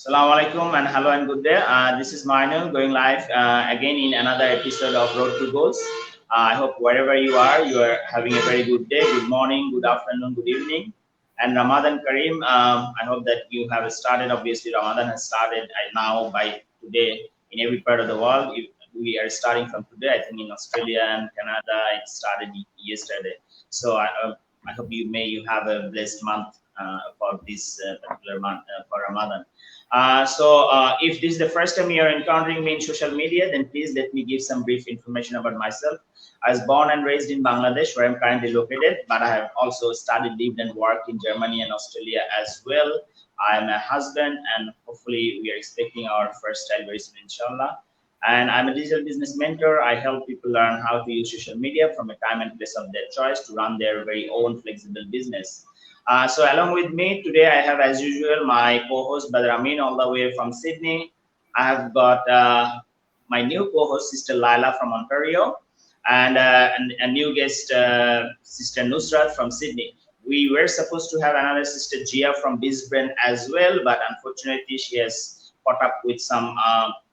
Assalamu alaikum and hello and good day. This is Marnel going live again in another episode of Road to Goals. I hope wherever you are having a very good day, good morning, good afternoon, good evening. And Ramadan Kareem, I hope that you have started. Obviously, Ramadan has started now by today in every part of the world. We are starting from today. I think in Australia and Canada, it started yesterday. So I hope you have a blessed month for this particular month for Ramadan. If this is the first time you're encountering me in social media, then please let me give some brief information about myself. I was born and raised in Bangladesh, where I'm currently located, but I have also studied, lived, and worked in Germany and Australia as well. I'm a husband, and hopefully we are expecting our first child very soon, inshallah. And I'm a digital business mentor. I help people learn how to use social media from a time and place of their choice to run their very own flexible business. So along with me today, I have, as usual, my co-host Badr Amin, all the way from Sydney. I have got my new co-host, Sister Laila from Ontario, and a new guest, Sister Nusrat from Sydney. We were supposed to have another Sister Gia from Brisbane as well, but unfortunately she has caught up with some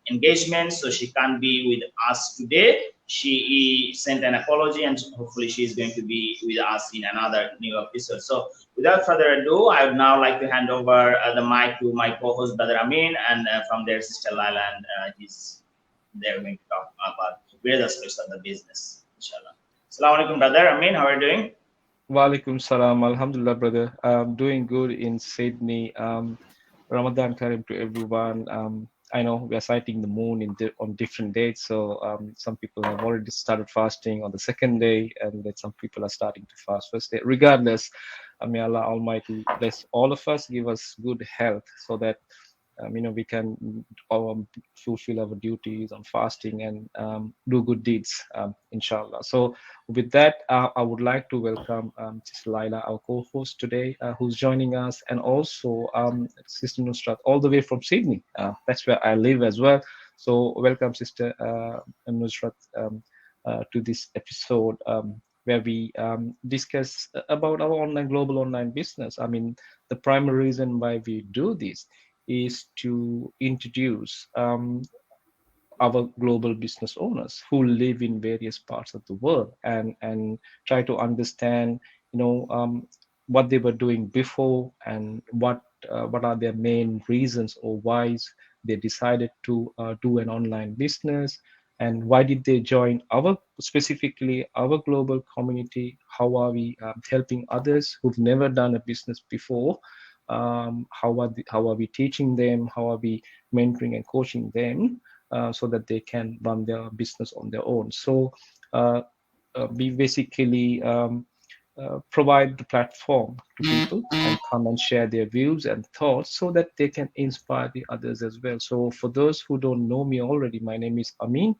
engagement, so she can't be with us today. She sent an apology, and hopefully she is going to be with us in another new episode. So without further ado, I would now like to hand over the mic to my co-host Badr Amin, and from there Sister Laila, and they're going to talk about various aspects of the business, inshallah. Assalamu alaikum, Brother Amin, how are you doing? Walaikum salam. Alhamdulillah, brother. Doing good in Sydney. Ramadan Kareem to everyone. I know we are sighting the moon on different dates, so some people have already started fasting on the second day, and then some people are starting to fast first day. Regardless, may Allah Almighty bless all of us, give us good health, so that we can fulfill our duties on fasting and do good deeds, inshallah. So with that, I would like to welcome Sister Laila, our co-host today, who's joining us, and also Sister Nusrat, all the way from Sydney. That's where I live as well. So welcome, Sister Nusrat, to this episode where we discuss about our global online business. I mean, the primary reason why we do this is to introduce our global business owners who live in various parts of the world, and try to understand what they were doing before, and what are their main reasons or why they decided to do an online business, and why did they join specifically our global community. How are we helping others who've never done a business before? How are we teaching them? How are we mentoring and coaching them so that they can run their business on their own? So we basically provide the platform to people and come and share their views and thoughts so that they can inspire the others as well. So for those who don't know me already, my name is Amin.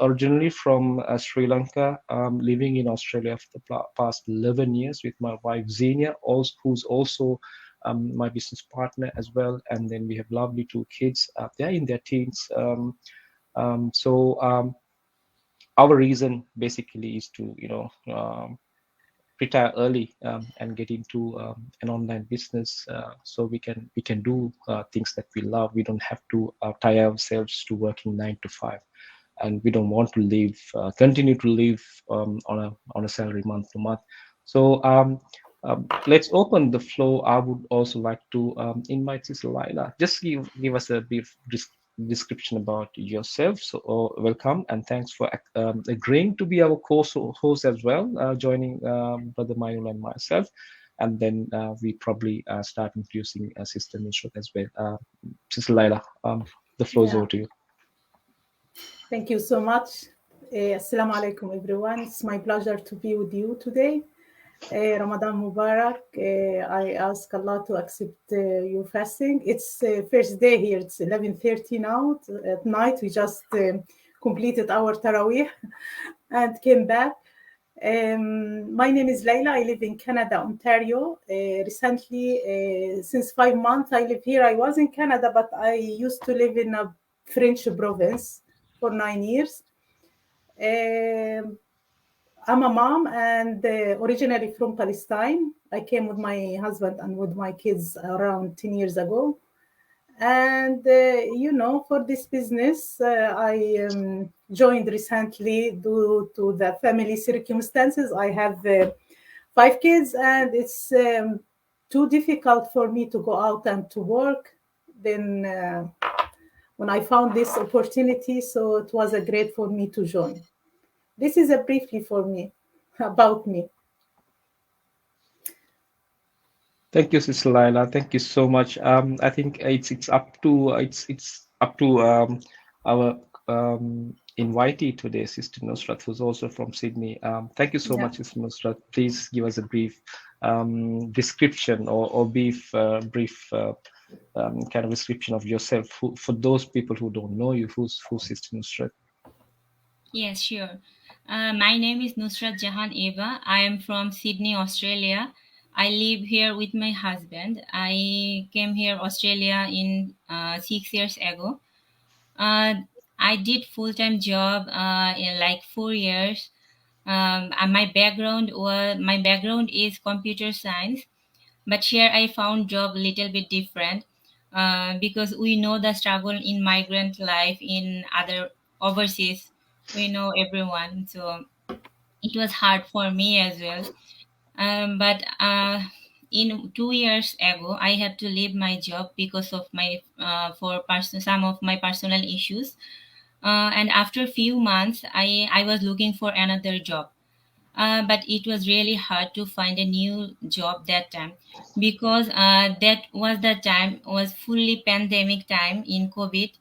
Originally from Sri Lanka, living in Australia for the past 11 years with my wife Xenia, who's also my business partner as well, and then we have lovely 2 kids. They're in their teens. Our reason basically is to retire early and get into an online business, so we can do things that we love. We don't have to tie ourselves to working 9 to 5, and we don't want to continue to live on a salary month to month. So let's open the floor. I would also like to invite Sister Laila. Just give us a brief description about yourself. So welcome, and thanks for agreeing to be our co-host as well, joining Brother Mayul and myself. And then we probably start introducing Sister Nusrat as well. Sister Laila, the floor is over to you. Thank you so much. Assalamu alaikum, everyone. It's my pleasure to be with you today. Ramadan Mubarak. I ask Allah to accept your fasting. It's first day here. It's 11:30 now at night. We just completed our Taraweeh and came back. My name is Laila. I live in Canada, Ontario. Recently, since 5 months, I live here. I was in Canada, but I used to live in a French province for 9 years. I'm a mom and originally from Palestine. I came with my husband and with my kids around 10 years ago. And for this business, I joined recently due to the family circumstances. I have 5 kids, and it's too difficult for me to go out and to work. Then when I found this opportunity, so it was a great for me to join. This is a briefly for me about me. Thank you, Sister Laila. Thank you so much. I think it's up to our invitee today, Sister Nusrat, who's also from Sydney. Thank you so much, Sister Nusrat. Please give us a brief description or brief kind of description of yourself for those people who don't know you. Who's Sister Nusrat? Yes, sure. My name is Nusrat Jahan Eva. I am from Sydney, Australia. I live here with my husband. I came here Australia in 6 years ago. I did full-time job in like 4 years. And my background is computer science, but here I found job a little bit different because we know the struggle in migrant life in other overseas. We know everyone, so it was hard for me as well. But in 2 years ago, I had to leave my job because of my some of my personal issues. And after a few months, I was looking for another job. But it was really hard to find a new job that time because that was the time was fully pandemic time in COVID.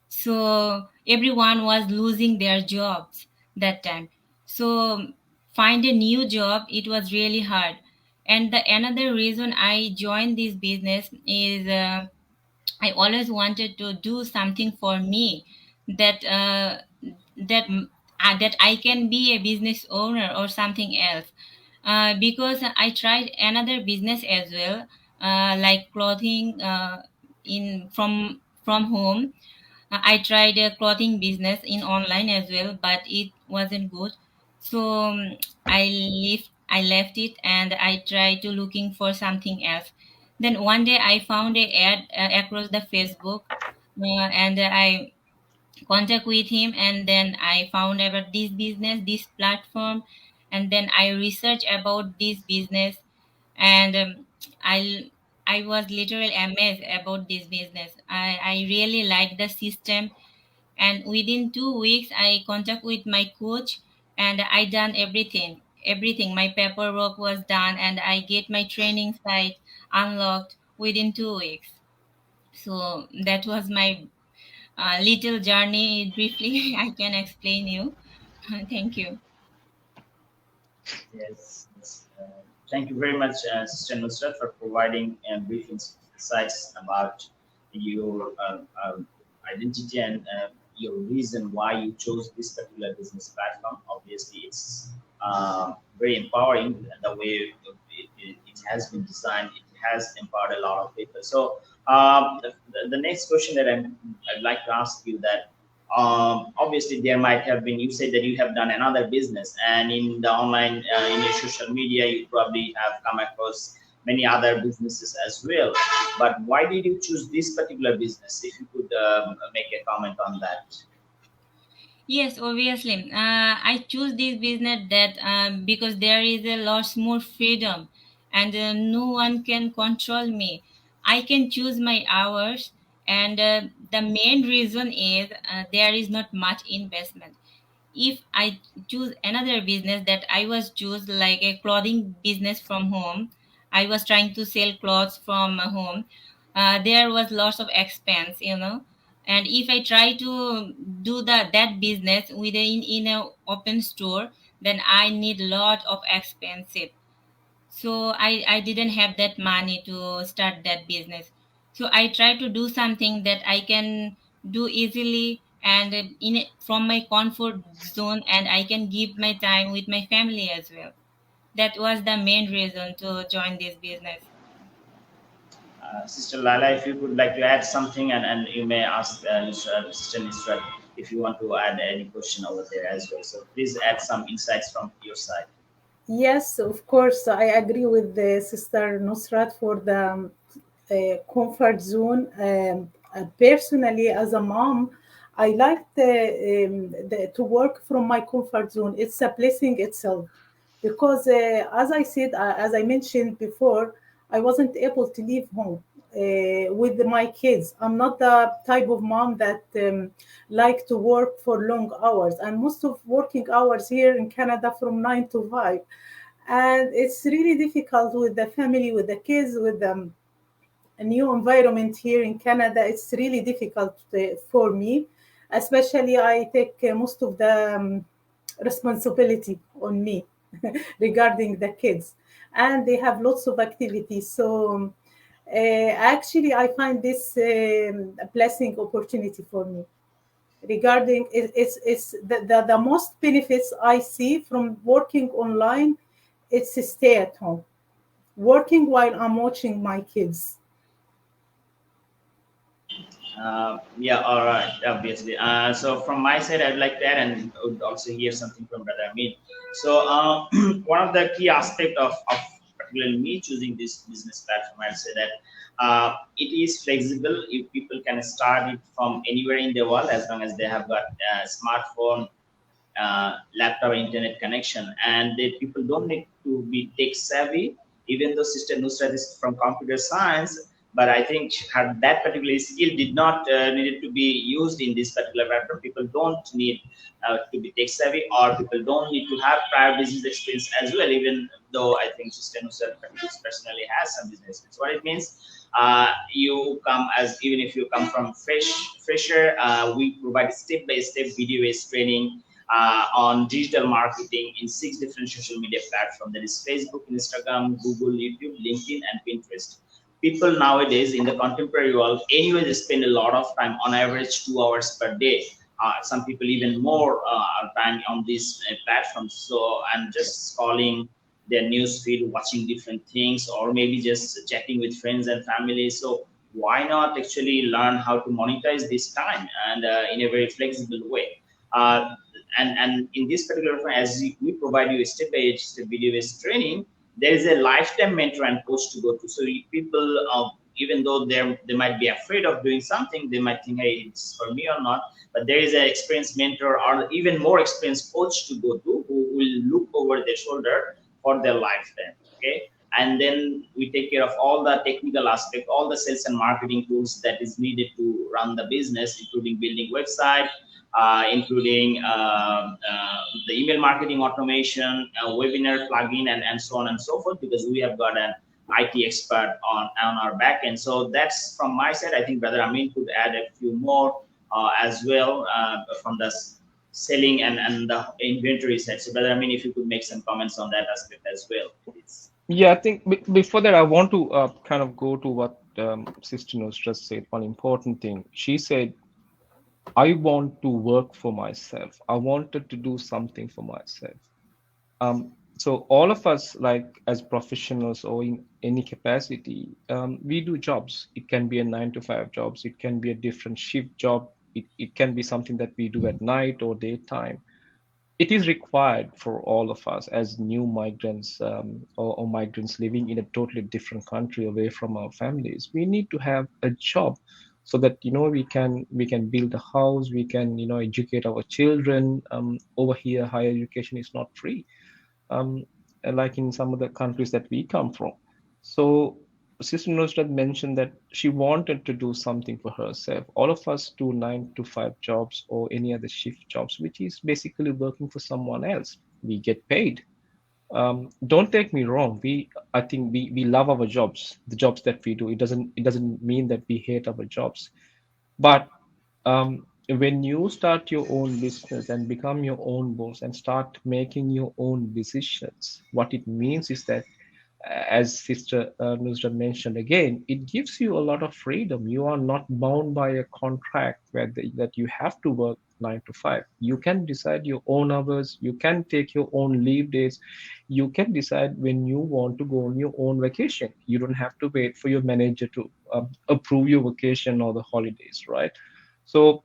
So everyone was losing their jobs that time. So find a new job, it was really hard. And the another reason I joined this business is I always wanted to do something for me that that that I can be a business owner or something else. Because I tried another business as well, like clothing in from home. I tried a clothing business in online as well, but it wasn't good. So I left it and I tried to looking for something else. Then one day I found a ad across the Facebook, and I contact with him, and then I found about this business, this platform, and then I researched about this business, and I I was literally amazed about this business. I really like the system, and within 2 weeks I contact with my coach, and I done everything. My paperwork was done, and I get my training site unlocked within 2 weeks. So that was my little journey. Briefly I can explain you. Thank you. Yes. Yes. Thank you very much, Sister Nusrat, for providing brief insights about your identity and your reason why you chose this particular business platform. Obviously, it's very empowering the way it has been designed. It has empowered a lot of people. So the next question that I'd like to ask you that obviously there might have been, you said that you have done another business, and in the online in your social media you probably have come across many other businesses as well, but why did you choose this particular business? If you could make a comment on that. Yes, obviously. I choose this business that because there is a lot more freedom, and no one can control me. I can choose my hours, and the main reason is there is not much investment. If I choose another business that I was choose like a clothing business from home, I was trying to sell clothes from home. There was lots of expense, and if I try to do that business within in a open store, then I need lot of expensive. So I didn't have that money to start that business. So I try to do something that I can do easily and from my comfort zone, and I can give my time with my family as well. That was the main reason to join this business. Sister Lala, if you could like to add something, and you may ask Sister Nusrat if you want to add any question over there as well. So please add some insights from your side. Yes, of course, I agree with the Sister Nusrat for the comfort zone. Personally, as a mom, I like to work from my comfort zone. It's a blessing itself because, as I said, as I mentioned before, I wasn't able to leave home with my kids. I'm not the type of mom that like to work for long hours, and most of working hours here in Canada from 9 to 5, and it's really difficult with the family, with the kids, with them a new environment here in Canada. It's really difficult for me, especially I take most of the responsibility on me regarding the kids, and they have lots of activities. So actually, I find this a blessing opportunity for me. Regarding it's the most benefits I see from working online. It's a stay at home, working while I'm watching my kids. Yeah, all right, obviously. So from my side, I'd like that, and would also hear something from Brother Amin. So one of the key aspect of particularly me choosing this business platform, I'd say that it is flexible. If people can start it from anywhere in the world, as long as they have got a smartphone, laptop internet connection, and the people don't need to be tech savvy. Even though Sister Nusrat is from computer science, but I think her that particular skill did not needed to be used in this particular platform. People don't need to be tech savvy, or people don't need to have prior business experience as well. Even though I think Sister Nusrat personally has some business experience. What it means, you come as, even if you come from fresher, we provide step by step video based training on digital marketing in 6 different social media platforms. That is Facebook, Instagram, Google, YouTube, LinkedIn, and Pinterest. People nowadays in the contemporary world, anyway, they spend a lot of time, on average 2 hours per day. Some people even more time on these platforms. So I'm just scrolling their news feed, watching different things, or maybe just chatting with friends and family. So why not actually learn how to monetize this time, and in a very flexible way? Uh, and in this particular one, as we provide you a step-by-step video-based training, there is a lifetime mentor and coach to go to. So people, even though they might be afraid of doing something, they might think, hey, it's for me or not. But there is an experienced mentor or even more experienced coach to go to, who will look over their shoulder for their lifetime. Okay. And then we take care of all the technical aspect, all the sales and marketing tools that is needed to run the business, including building website, including the email marketing automation, webinar plugin, and so on and so forth, because we have got an IT expert on our back end. So that's from my side. I think Brother Amin could add a few more as well from the selling and the inventory side. So Brother Amin, if you could make some comments on that aspect as well, please. Yeah, I think before that, I want to kind of go to what Sister Nusrat said. One important thing. She said, I want to work for myself. I wanted to do something for myself. So all of us, like as professionals or in any capacity, we do jobs. It can be a 9 to 5 jobs. It can be a different shift job. It can be something that we do at night or daytime. It is required for all of us as new migrants or migrants living in a totally different country away from our families. We need to have a job so that we can build a house, we can educate our children. Over here, higher education is not free, like in some of the countries that we come from. So Sister Nusrat mentioned that she wanted to do something for herself. All of us do 9 to 5 jobs or any other shift jobs, which is basically working for someone else. We get paid. Don't take me wrong. I think we love our jobs, the jobs that we do. It doesn't mean that we hate our jobs. But when you start your own business and become your own boss and start making your own decisions, what it means is that, as Sister Nusrat mentioned again, it gives you a lot of freedom. You are not bound by a contract that you have to work 9 to 5. You can decide your own hours. You can take your own leave days. You can decide when you want to go on your own vacation. You don't have to wait for your manager to approve your vacation or the holidays, right? So,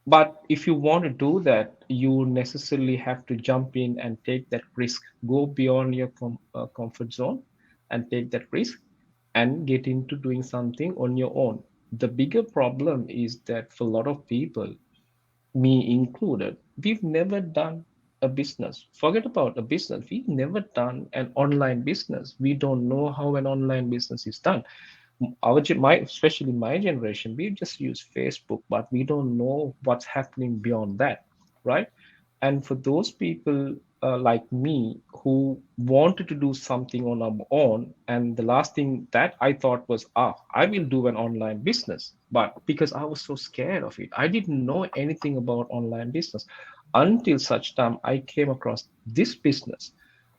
but if you want to do that, you necessarily have to jump in and take that risk, go beyond your comfort zone and take that risk and get into doing something on your own. the bigger problem is that for a lot of people, me included, we've never done a business. Forget about a business. We've never done an online business. We don't know how an online business is done. Especially my generation, we just use Facebook, but we don't know what's happening beyond that, right? And for those people like me who wanted to do something on our own, and the last thing that I thought was, I will do an online business. But because I was so scared of it, I didn't know anything about online business until such time I came across this business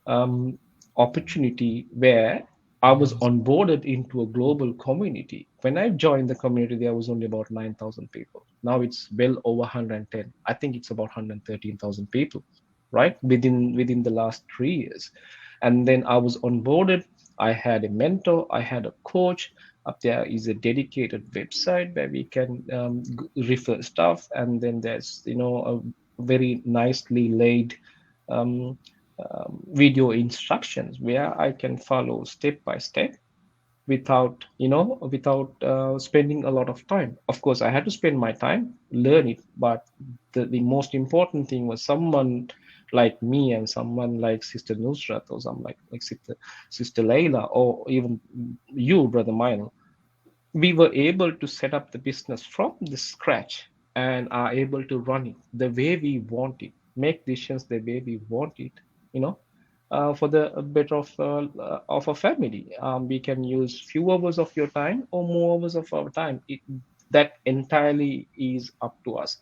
um, opportunity where I was onboarded into a global community. When I joined the community, there was only about 9,000 people. Now it's well over 110. I think it's about 113,000 people, right? Within the last 3 years. And then I was onboarded. I had a mentor. I had a coach. Up there is a dedicated website where we can refer stuff. And then there's, a very nicely laid um, video instructions where I can follow step by step without spending a lot of time. Of course, I had to spend my time, learn it, but the most important thing was someone like me and someone like Sister Nusrat or someone like Sister Layla or even you, Brother Mine. We were able to set up the business from the scratch and are able to run it the way we want it, make decisions the way we want it, for the better of a family. We can use few hours of your time or more hours of our time. That entirely is up to us.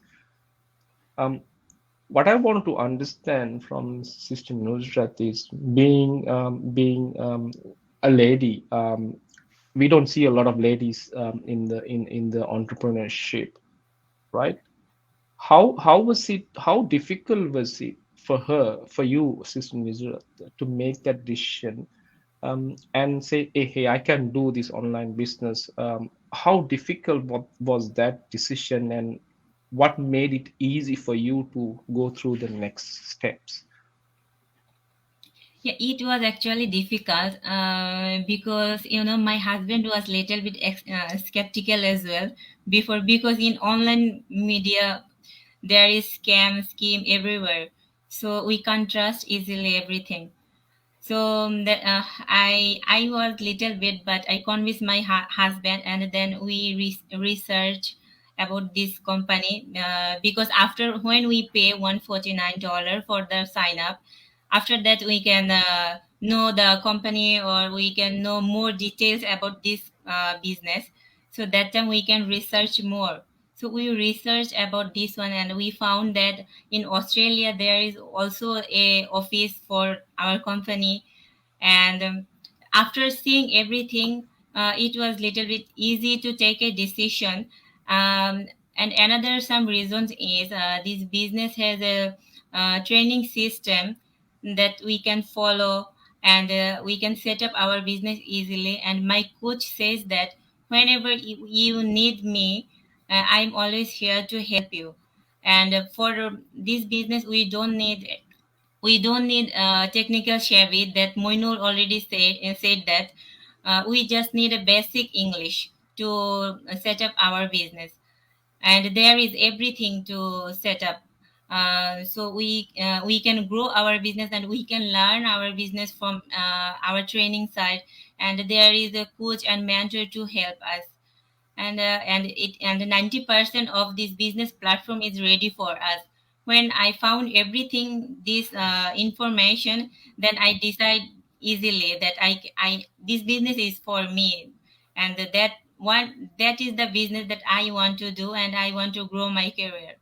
What I want to understand from Sister Nusrat is being a lady. We don't see a lot of ladies in the entrepreneurship, right? How difficult was it for you, Sister Nusrat, to make that decision and say, hey, I can do this online business? How difficult was that decision, and what made it easy for you to go through the next steps? Yeah, it was actually difficult because my husband was little bit skeptical as well before, because in online media there is scam scheme everywhere, so we can't trust easily everything. So I was little bit, but I convinced my husband, and then we research about this company because after when we pay $149 for the sign up, after that we can know the company, or we can know more details about this business. So that time we can research more. So we researched about this one, and we found that in Australia there is also a office for our company. And after seeing everything, it was little bit easy to take a decision. And another some reasons is this business has a training system that we can follow, and we can set up our business easily. And my coach says that whenever you need me, I'm always here to help you. And for this business, we don't need technical savvy. That Moinul already said that we just need a basic English to set up our business, and there is everything to set up. So we can grow our business, and we can learn our business from our training side, and there is a coach and mentor to help us. And 90% of this business platform is ready for us. When I found everything this information, then I decide easily that I this business is for me, and that is the business that I want to do, and I want to grow my career.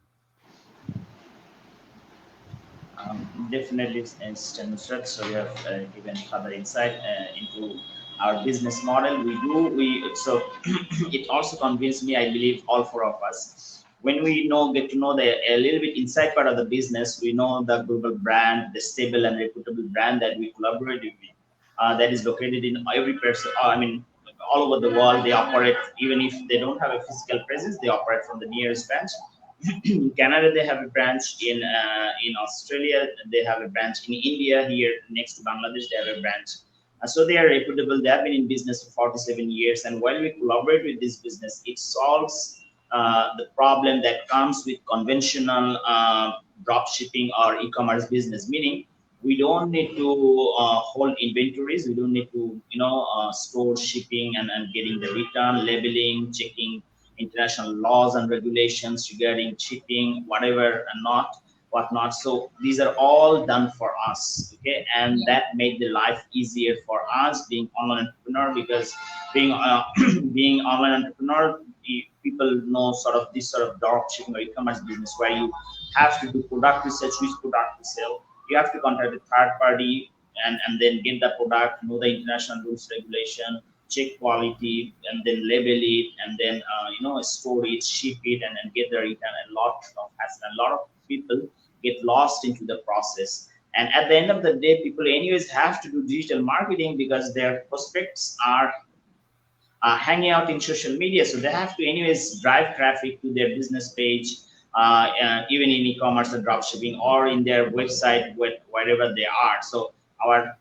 Definitely, Mr. Nusrat. So you have given further insight into our business model. So it also convinced me. I believe all four of us, when we get to know a little bit inside part of the business, we know the global brand, the stable and reputable brand that we collaborate with, that is located in every person. I mean, all over the world, they operate. Even if they don't have a physical presence, they operate from the nearest branch. In Canada, they have a branch. In Australia, they have a branch. In India, here next to Bangladesh, they have a branch. So they are reputable. They have been in business for 47 years. And while we collaborate with this business, it solves the problem that comes with conventional drop shipping or e-commerce business, meaning we don't need to hold inventories. We don't need to, store shipping and getting the return, labeling, checking international laws and regulations regarding shipping, whatever and whatnot. So these are all done for us, okay? And that made the life easier for us being online entrepreneur, because being being online entrepreneur, people know sort of this sort of drop shipping or e-commerce business where you have to do product research, which product to sell. You have to contact a third party and then get the product, know the international rules, regulation, check quality, and then label it, and then store it, ship it, and then get the return. A lot of hassle. A lot of people get lost into the process. And at the end of the day, people anyways have to do digital marketing because their prospects are hanging out in social media. So they have to anyways drive traffic to their business page, even in e-commerce or dropshipping, or in their website, wherever they are. So our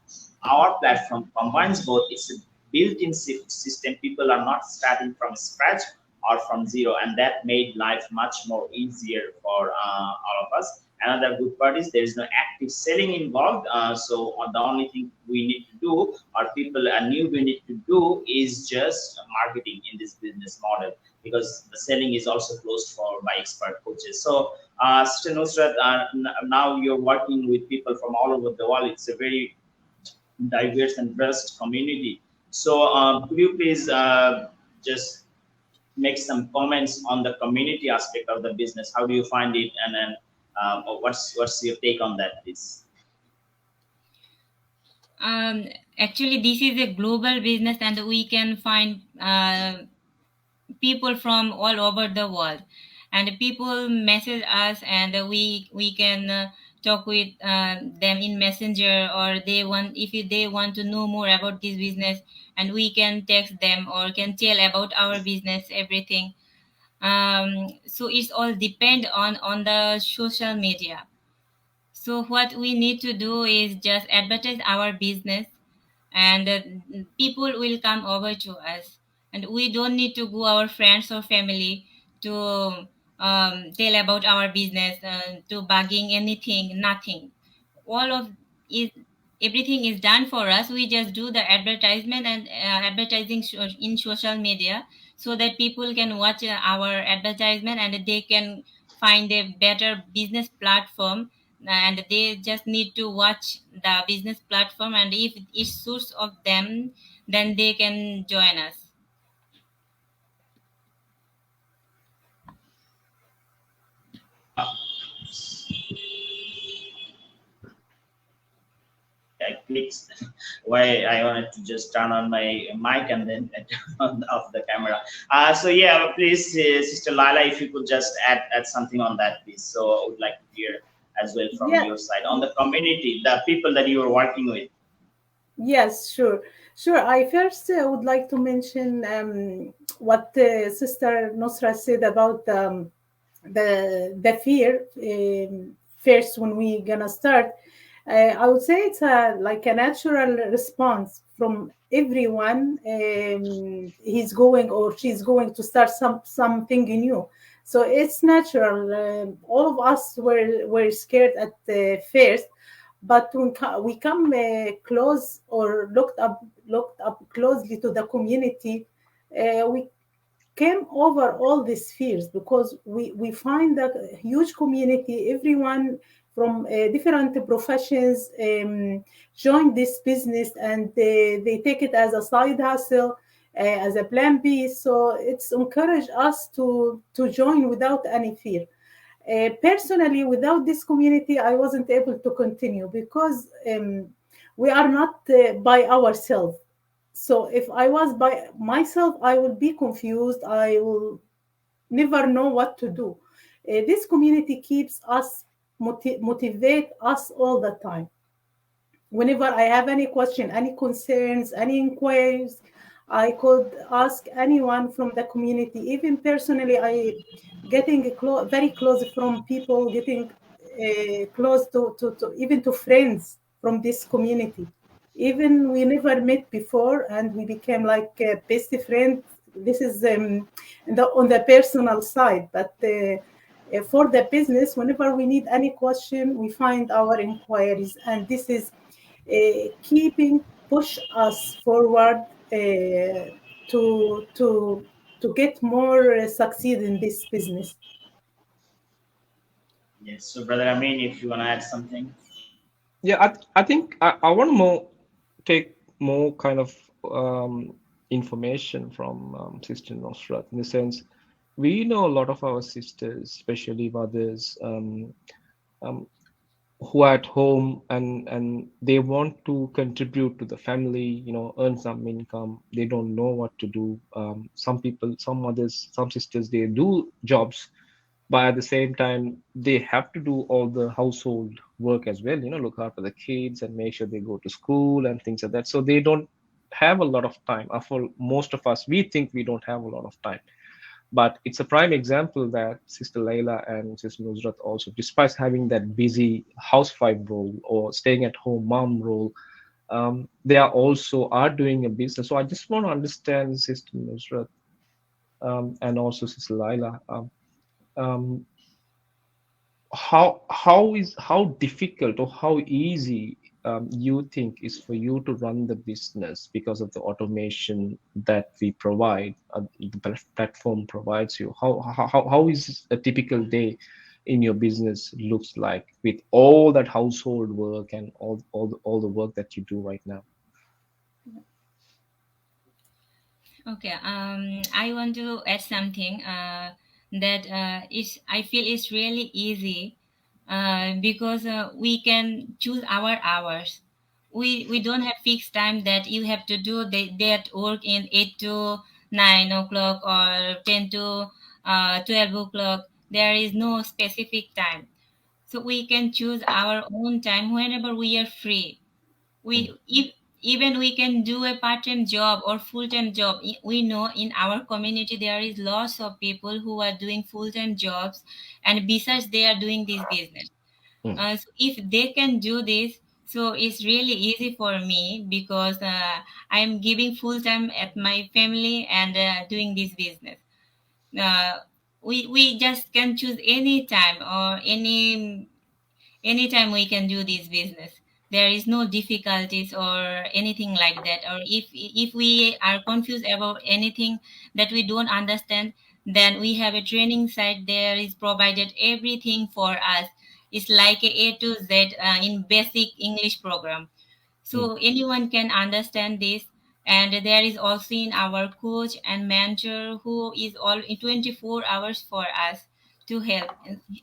platform combines both. It's a built-in system. People are not starting from scratch or from zero, and that made life much more easier for all of us. Another good part is there is no active selling involved. So the only thing we need to do, or people are new we need to do, is just marketing in this business model, because the selling is also closed for by expert coaches. So Sister Nusrat, now you're working with people from all over the world. It's a very diverse and vast community. So could you please just make some comments on the community aspect of the business? How do you find it, and then what's your take on that, please? Actually, this is a global business, and we can find people from all over the world, and people message us, and we can talk with them in messenger, or if they want to know more about this business, and we can text them or can tell about our business, everything. So it's all depend on the social media. So what we need to do is just advertise our business, and people will come over to us, and we don't need to go our friends or family to tell about our business, to bugging anything, nothing. All of is Everything is done for us. We just do the advertisement and advertising in social media, so that people can watch our advertisement, and they can find a better business platform, and they just need to watch the business platform, and if it suits of them, then they can join us. I clicked why I wanted to just turn on my mic and then turn off the camera. So yeah, please, Sister Lila, if you could just add something on that, please. So I would like to hear as well from your side on the community, the people that you are working with. Yes, sure. I first would like to mention what Sister Nusra said about the fear first when we gonna start. I would say it's like a natural response from everyone. He's going or she's going to start something new. So it's natural. All of us were scared at first, but when we come close or looked up closely to the community, we came over all these fears, because we find that a huge community, everyone from different professions join this business, and they take it as a side hustle, as a plan B. So it's encouraged us to join without any fear. Personally, without this community, I wasn't able to continue, because we are not by ourselves. So if I was by myself, I will be confused. I will never know what to do. This community keeps us, motivate us all the time. Whenever I have any question, any concerns, any inquiries, I could ask anyone from the community. Even personally, I getting very close from people, getting close to even to friends from this community. Even we never met before, and we became like best friends. This is on the personal side, but for the business, whenever we need any question, we find our inquiries, and this is keeping push us forward to get more succeed in this business. Yes. So, Brother Amin, if you want to add something. Yeah, I think I want to take more kind of information from Sister Nosrat, in the sense we know a lot of our sisters, especially mothers, who are at home and they want to contribute to the family, earn some income. They don't know what to do. Some people, some mothers, some sisters, they do jobs, but at the same time they have to do all the household work as well, look after the kids and make sure they go to school and things like that. So they don't have a lot of time. For most of us, we think we don't have a lot of time, but it's a prime example that Sister Layla and Sister Nusrat also, despite having that busy housewife role or staying at home mom role, they are doing a business. So I just want to understand Sister Nusrat, and also Sister Layla, um, how difficult or how easy you think is for you to run the business because of the automation that we provide, the platform provides you. How is a typical day in your business looks like, with all that household work and all the work that you do right now? Okay, I want to add something that I feel it's really easy because we can choose our hours. We don't have fixed time that you have to do that work in 8 to 9 o'clock or 10 to 12 o'clock. There is no specific time, so we can choose our own time whenever we are free. Even we can do a part-time job or full-time job. We know in our community there is lots of people who are doing full-time jobs, and besides they are doing this business. So if they can do this, so it's really easy for me because I'm giving full-time at my family and doing this business. uh, we just can choose any time or anytime we can do this business. There is no difficulties or anything like that. Or if we are confused about anything that we don't understand, then we have a training site. There is provided everything for us. It's like a to Z in basic English program, so anyone can understand this. And there is also in our coach and mentor who is all in 24 hours for us to help.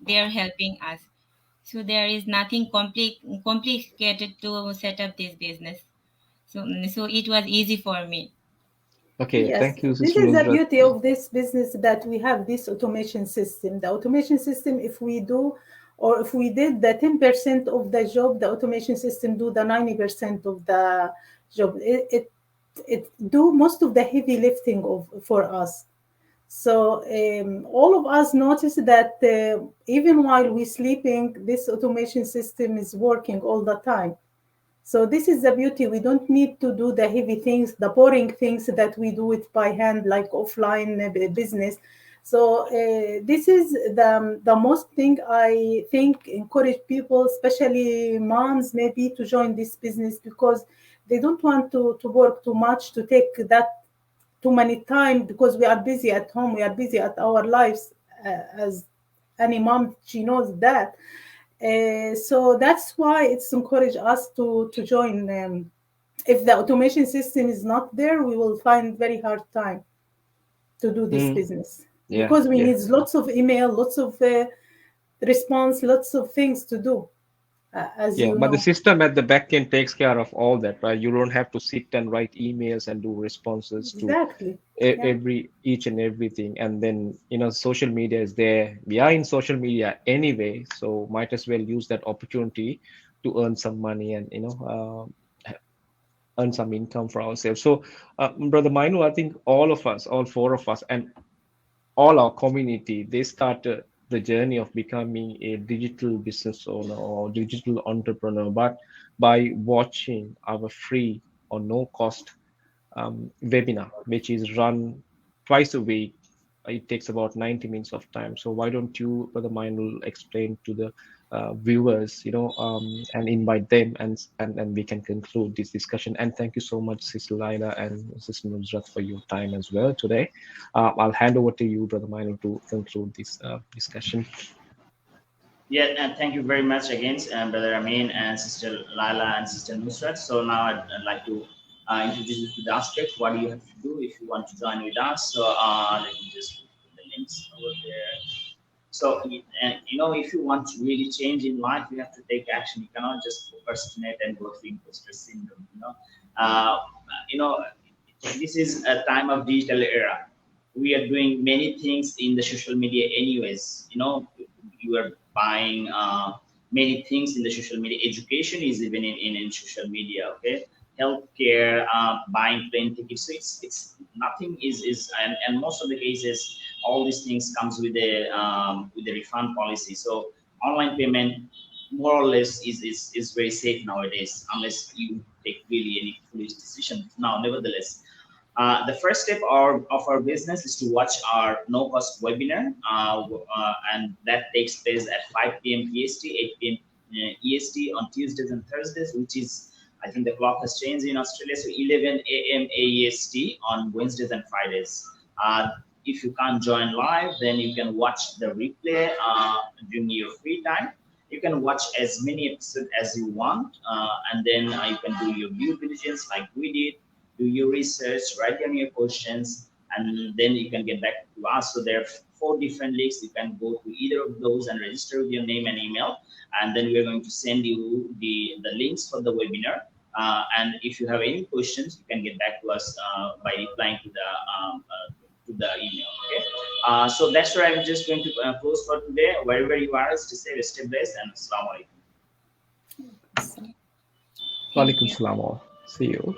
They are helping us, so there is nothing complicated to set up this business. So it was easy for me. Okay, Yes, thank you, this Sister is the Nusrat. beauty of this business, that we have this automation system. The automation system, if we do, or if we did the 10% of the job, the automation system do the 90% of the job. It do most of the heavy lifting for us. So all of us notice that even while we're sleeping, this automation system is working all the time. So this is the beauty. We don't need to do the heavy things, the boring things that we do it by hand, like offline business. So this is the most thing I think encourage people, especially moms, maybe to join this business, because they don't want to work too much, to take that too many time, because we are busy at home, we are busy at our lives, as any mom, she knows that. So that's why it's encouraged us to join. If the automation system is not there, we will find very hard time to do this Mm, business, yeah, because we yeah. need lots of email, lots of response, lots of things to do, as Yeah, you but the know. system at the back end takes care of all that, right? You don't have to sit and write emails and do responses to Exactly. Yeah. each and everything. And then, social media is there. We are in social media anyway, so might as well use that opportunity to earn some money and, earn some income for ourselves. So, Brother Mainu, I think all of us, all four of us, and all our community, they started the journey of becoming a digital business owner or digital entrepreneur, but by watching our free or no cost webinar, which is run twice a week. It takes about 90 minutes of time. So why don't you, Brother Mainul, explain to the viewers, and invite them, and we can conclude this discussion. And thank you so much, Sister Laila and Sister Nusrat, for your time as well today. I'll hand over to you, Brother Mainul, to conclude this discussion. Yeah, and thank you very much again, Brother Amin and Sister Laila and Sister Nusrat. So now I'd like to introduce you to the aspect. What do you have to do if you want to join with us? So let me just put the links over there. So, if you want to really change in life, you have to take action. You cannot just procrastinate and go through imposter syndrome. This is a time of digital era. We are doing many things in the social media anyways. You are buying many things in the social media. Education is even in social media, okay? Healthcare, buying plane tickets. So it's nothing is and most of the cases, all these things comes with a refund policy. So online payment more or less is very safe nowadays, unless you take really any foolish decision. Now, nevertheless, the first step of our business is to watch our no-cost webinar, and that takes place at 5 p.m. PST, 8 p.m. EST on Tuesdays and Thursdays, which is, I think the clock has changed in Australia, so 11 a.m. AEST on Wednesdays and Fridays. If you can't join live, then you can watch the replay during your free time. You can watch as many episodes as you want, and then you can do your due diligence like we did, do your research, write down your questions, and then you can get back to us. So there are 4 different links. You can go to either of those and register with your name and email, and then we are going to send you the links for the webinar. And if you have any questions, you can get back to us by replying to the email. Okay. So that's where I'm just going to close for today. Wherever you are, stay blessed, and Assalamu alaikum. Walaikum salam. See you.